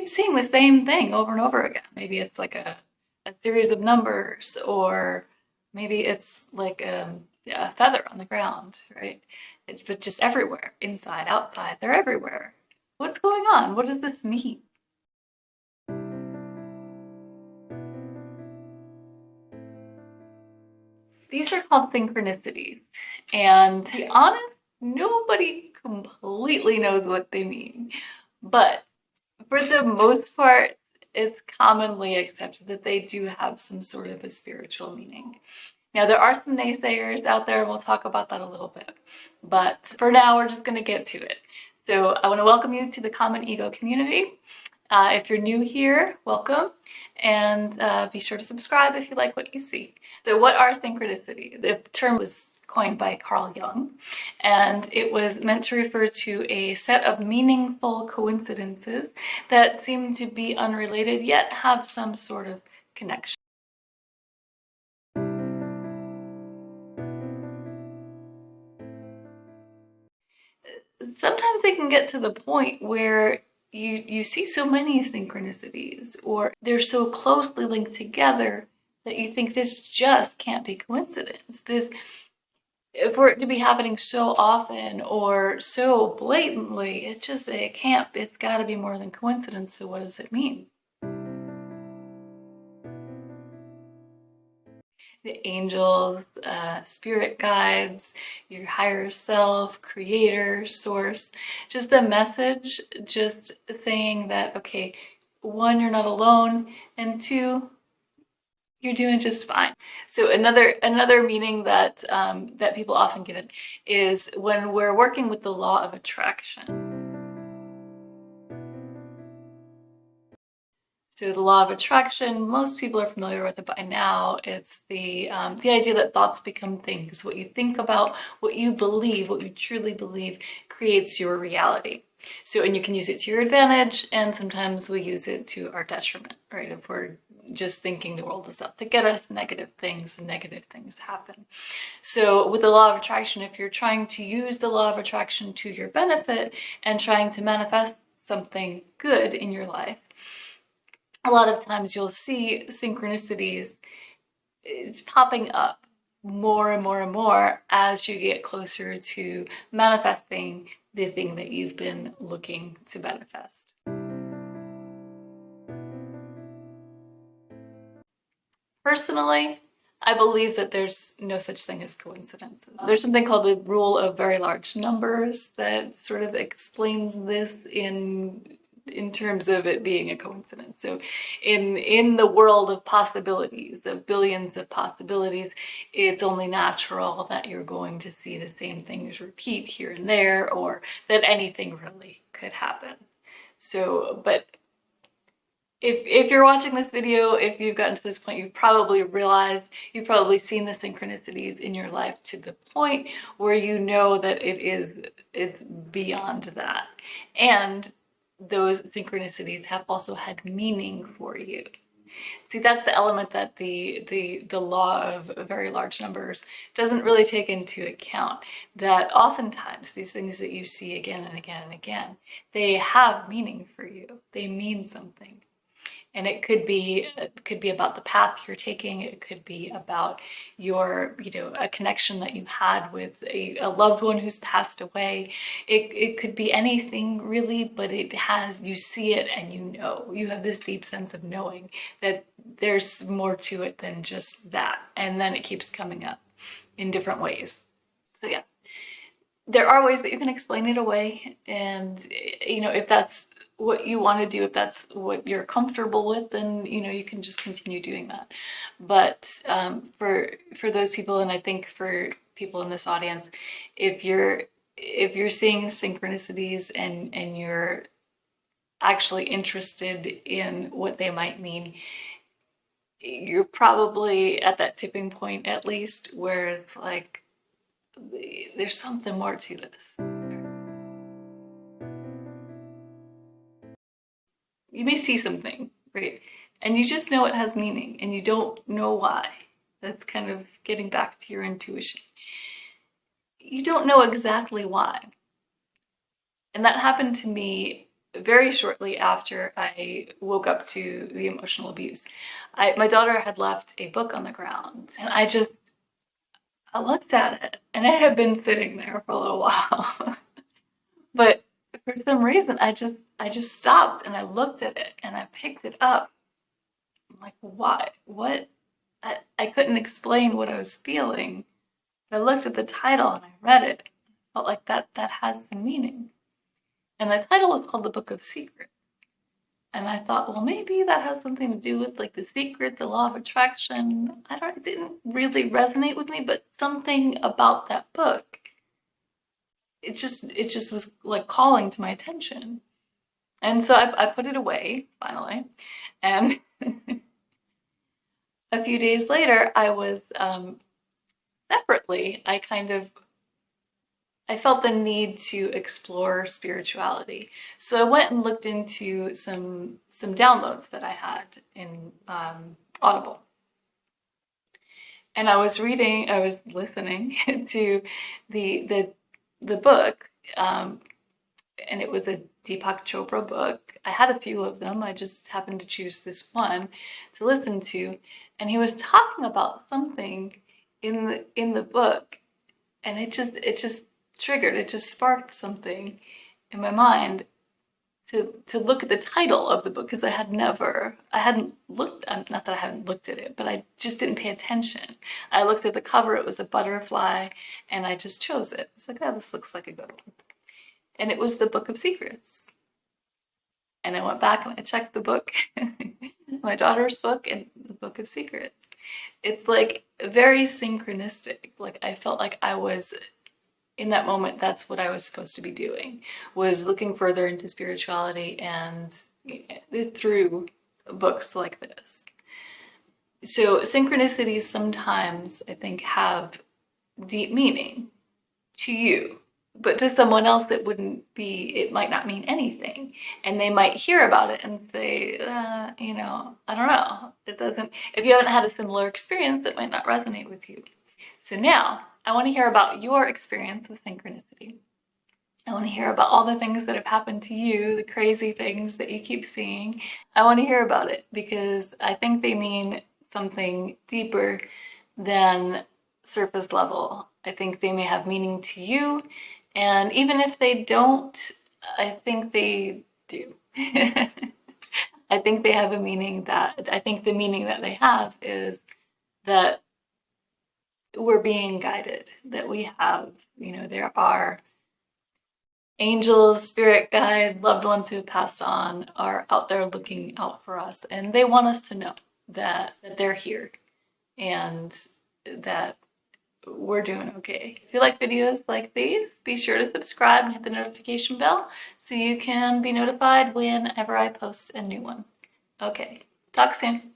seeing the same thing over and over again. Maybe it's like a series of numbers, or maybe it's like a feather on the ground, right? But just everywhere, inside, outside, they're everywhere. What's going on? What does this mean? These are called synchronicities. And to be honest, nobody completely knows what they mean. But for the most part, it's commonly accepted that they do have some sort of a spiritual meaning. Now, there are some naysayers out there, and we'll talk about that a little bit. But for now, we're just going to get to it. So I want to welcome you to the Common Ego community. If you're new here, welcome, and be sure to subscribe if you like what you see. So what are synchronicities? The term was coined by Carl Jung, and it was meant to refer to a set of meaningful coincidences that seem to be unrelated yet have some sort of connection. Sometimes they can get to the point where you see so many synchronicities, or they're so closely linked together that you think this just can't be coincidence. This, for it to be happening so often or so blatantly, it can't, it's got to be more than coincidence. So what does it mean? The angels, spirit guides, your higher self, creator, source, just a message, just saying that, okay, one, you're not alone, and two, you're doing just fine. So another meaning that that people often give it is when we're working with the law of attraction. So the law of attraction, most people are familiar with it by now. It's the idea that thoughts become things. What you think about, what you believe, what you truly believe creates your reality. So, and you can use it to your advantage, and sometimes we use it to our detriment, right? If we're just thinking the world is out to get us, negative things happen. So with the law of attraction, if you're trying to use the law of attraction to your benefit and trying to manifest something good in your life, a lot of times you'll see synchronicities popping up more and more and more as you get closer to manifesting the thing that you've been looking to manifest. Personally, I believe that there's no such thing as coincidences. There's something called the rule of very large numbers that sort of explains this in terms of it being a coincidence. So in the world of possibilities, the billions of possibilities, it's only natural that you're going to see the same things repeat here and there, or that anything really could happen. So, but if you're watching this video, if you've gotten to this point, you've probably realized, you've probably seen the synchronicities in your life to the point where you know that it's beyond that. And those synchronicities have also had meaning for you. See, that's the element that the law of very large numbers doesn't really take into account, that oftentimes these things that you see again and again and again, they have meaning for you. They mean something. And it could be about the path you're taking. It could be about your, a connection that you've had with a loved one who's passed away. It could be anything really, but you see it and you have this deep sense of knowing that there's more to it than just that. And then it keeps coming up in different ways. So yeah. There are ways that you can explain it away, and if that's what you want to do, if that's what you're comfortable with, then you can just continue doing that. But for those people, and I think for people in this audience, if you're seeing synchronicities and you're actually interested in what they might mean, you're probably at that tipping point, at least, where it's like, there's something more to this. You may see something, right? And you just know it has meaning and you don't know why. That's kind of getting back to your intuition. You don't know exactly why. And that happened to me very shortly after I woke up to the emotional abuse. My daughter had left a book on the ground, and I looked at it, and it had been sitting there for a little while. But for some reason, I just stopped and I looked at it and I picked it up. I'm like, why? What? I couldn't explain what I was feeling. But I looked at the title and I read it. I felt like that has some meaning. And the title was called The Book of Secrets. And I thought, well, maybe that has something to do with like the secret, the law of attraction. It didn't really resonate with me, but something about that book, it just was like calling to my attention. And so I put it away finally. And a few days later, I was separately, I felt the need to explore spirituality. So I went and looked into some downloads that I had in Audible. And I was listening to the book, and it was a Deepak Chopra book. I had a few of them. I just happened to choose this one to listen to, and he was talking about something in the book, and it just triggered, it just sparked something in my mind to look at the title of the book, because I hadn't looked, not that I haven't looked at it, but I just didn't pay attention. I looked at the cover, it was a butterfly, and I just chose it. It's like, oh, this looks like a good one. And it was The Book of Secrets. And I went back and I checked the book, my daughter's book, and The Book of Secrets. It's like very synchronistic. Like I felt like I was, in that moment, that's what I was supposed to be doing, was looking further into spirituality and through books like this. So synchronicities sometimes, I think, have deep meaning to you, but to someone else it might not mean anything. And they might hear about it and say, I don't know. If you haven't had a similar experience, it might not resonate with you. So now I want to hear about your experience with synchronicity. I want to hear about all the things that have happened to you, the crazy things that you keep seeing. I want to hear about it because I think they mean something deeper than surface level. I think they may have meaning to you, and even if they don't, I think they do. I think they have a meaning I think the meaning that they have is that we're being guided, that we have, there are angels, spirit guides, loved ones who have passed on are out there looking out for us, and they want us to know that they're here and that we're doing okay. If you like videos like these, be sure to subscribe and hit the notification bell so you can be notified whenever I post a new one. Okay, talk soon.